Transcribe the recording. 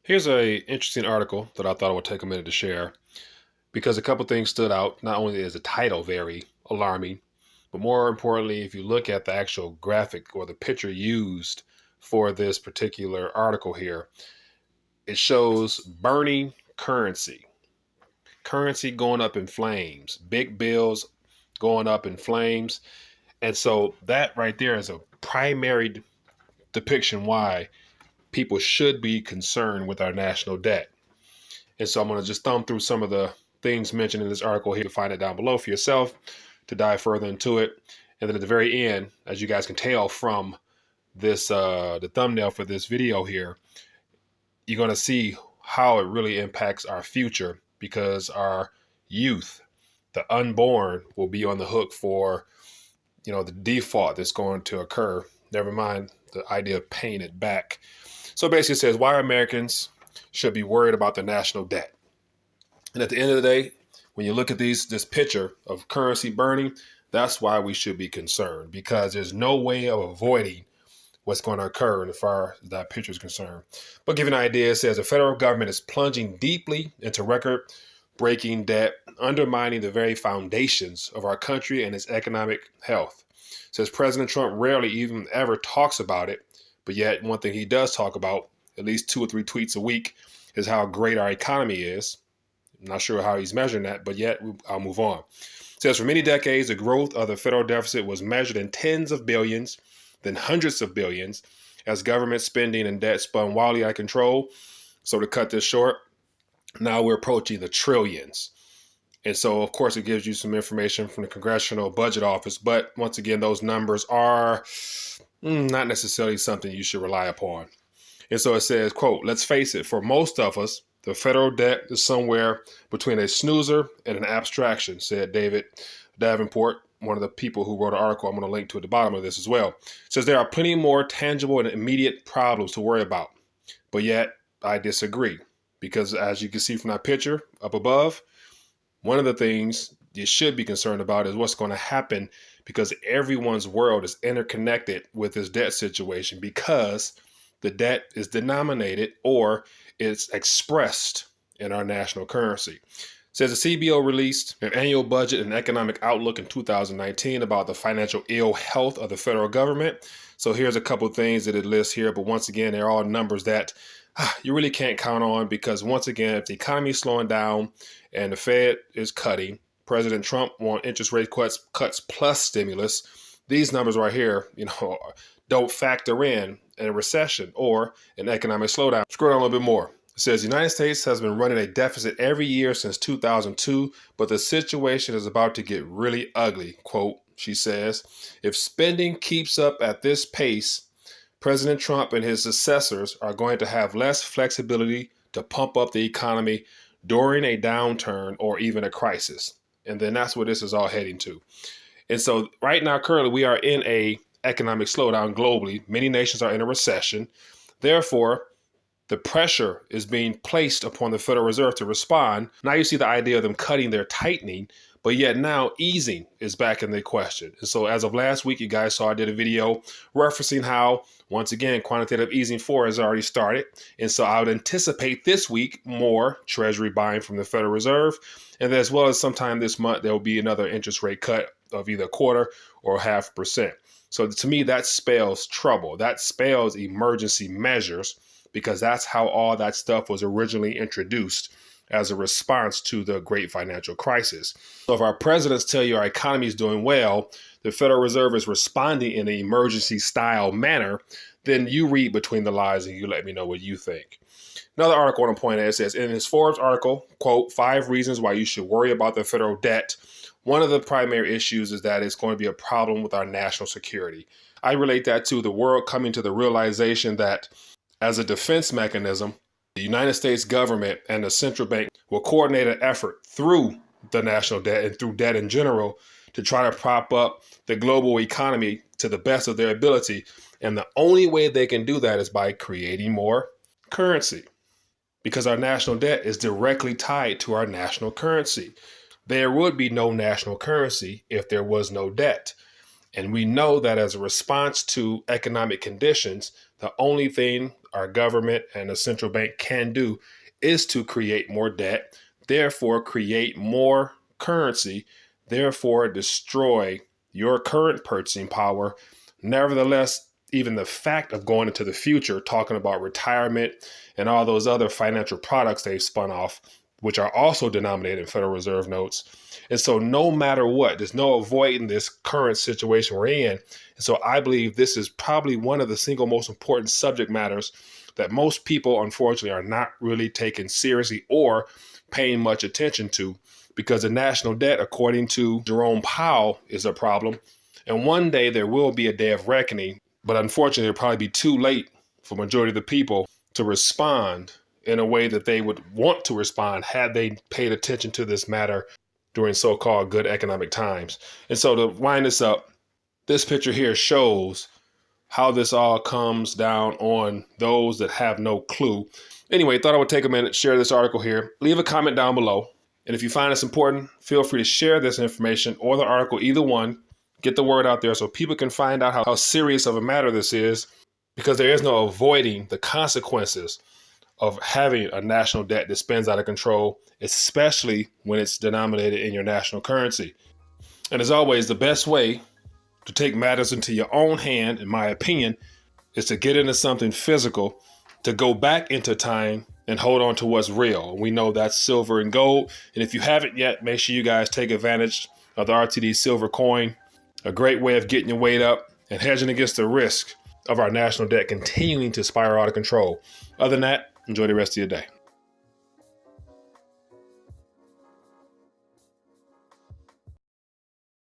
Here's a interesting article that I thought I would take a minute to share because a couple things stood out. Not only is the title very alarming, but more importantly, if you look at the actual graphic or the picture used for this particular article here, it shows burning currency, currency going up in flames, big bills going up in flames. And so that right there is a primary depiction why people should be concerned with our national debt. And so I'm going to just thumb through some of the things mentioned in this article here to find it down below for yourself to dive further into it. And then at the very end, as you guys can tell from this, the thumbnail for this video here, you're going to see how it really impacts our future because our youth, the unborn, will be on the hook for, the default that's going to occur. Never mind the idea of paying it back. So basically it says why Americans should be worried about the national debt. And at the end of the day, when you look at this picture of currency burning, that's why we should be concerned, because there's no way of avoiding what's going to occur as far as that picture is concerned. But give you an idea, it says the federal government is plunging deeply into record-breaking debt, undermining the very foundations of our country and its economic health. It says President Trump rarely even ever talks about it, but yet one thing he does talk about, at least 2 or 3 tweets a week, is how great our economy is. I'm not sure how he's measuring that, but yet I'll move on. It says for many decades, the growth of the federal deficit was measured in tens of billions, then hundreds of billions, as government spending and debt spun wildly out of control. So to cut this short, now we're approaching the trillions. And so, of course, it gives you some information from the Congressional Budget Office. But once again, those numbers are not necessarily something you should rely upon. And so it says, quote, let's face it, for most of us, the federal debt is somewhere between a snoozer and an abstraction, said David Davenport, one of the people who wrote an article I'm going to link to at the bottom of this as well. It says there are plenty more tangible and immediate problems to worry about. But yet, I disagree. Because as you can see from that picture up above, one of the things you should be concerned about is what's going to happen, because everyone's world is interconnected with this debt situation, because the debt is denominated or it's expressed in our national currency. It says the CBO released an annual budget and economic outlook in 2019 about the financial ill health of the federal government. So here's a couple of things that it lists here, but once again, they're all numbers that you really can't count on, because once again, if the economy is slowing down and the Fed is cutting, President Trump wants interest rate cuts plus stimulus, these numbers right here, don't factor in a recession or an economic slowdown. Scroll down a little bit more. It says the United States has been running a deficit every year since 2002, but the situation is about to get really ugly, quote, she says. If spending keeps up at this pace, President Trump and his successors are going to have less flexibility to pump up the economy during a downturn or even a crisis. And then that's where this is all heading to. And so right now, currently, we are in a economic slowdown globally. Many nations are in a recession. Therefore, the pressure is being placed upon the Federal Reserve to respond. Now you see the idea of them cutting their tightening, but yet now easing is back in the question. And so as of last week, you guys saw I did a video referencing how, once again, quantitative easing 4 has already started. And so I would anticipate this week more Treasury buying from the Federal Reserve. And then as well as sometime this month, there will be another interest rate cut of either a quarter or 0.5%. So to me, that spells trouble. That spells emergency measures, because that's how all that stuff was originally introduced as a response to the great financial crisis. So if our presidents tell you our economy is doing well, the Federal Reserve is responding in an emergency style manner, then you read between the lines and you let me know what you think. Another article I want to point out says in his Forbes article, quote, 5 reasons why you should worry about the federal debt. One of the primary issues is that it's going to be a problem with our national security. I relate that to the world coming to the realization that as a defense mechanism, the United States government and the central bank will coordinate an effort through the national debt and through debt in general to try to prop up the global economy to the best of their ability. And the only way they can do that is by creating more currency, because our national debt is directly tied to our national currency. There would be no national currency if there was no debt. And we know that as a response to economic conditions, the only thing our government and the central bank can do is to create more debt, therefore create more currency, therefore destroy your current purchasing power. Nevertheless, even the fact of going into the future, talking about retirement and all those other financial products they've spun off, which are also denominated in Federal Reserve notes. And so no matter what, there's no avoiding this current situation we're in. And so I believe this is probably one of the single most important subject matters that most people, unfortunately, are not really taking seriously or paying much attention to, because the national debt, according to Jerome Powell, is a problem. And one day there will be a day of reckoning, but unfortunately, it'll probably be too late for majority of the people to respond in a way that they would want to respond had they paid attention to this matter during so-called good economic times. And so to wind this up, this picture here shows how this all comes down on those that have no clue. Anyway, thought I would take a minute, share this article here. Leave a comment down below. And if you find this important, feel free to share this information or the article, either one. Get the word out there so people can find out how serious of a matter this is, because there is no avoiding the consequences of having a national debt that spins out of control, especially when it's denominated in your national currency. And as always, the best way to take matters into your own hand, in my opinion, is to get into something physical, to go back into time and hold on to what's real. We know that's silver and gold. And if you haven't yet, make sure you guys take advantage of the RTD silver coin, a great way of getting your weight up and hedging against the risk of our national debt continuing to spiral out of control. Other than that, enjoy the rest of your day.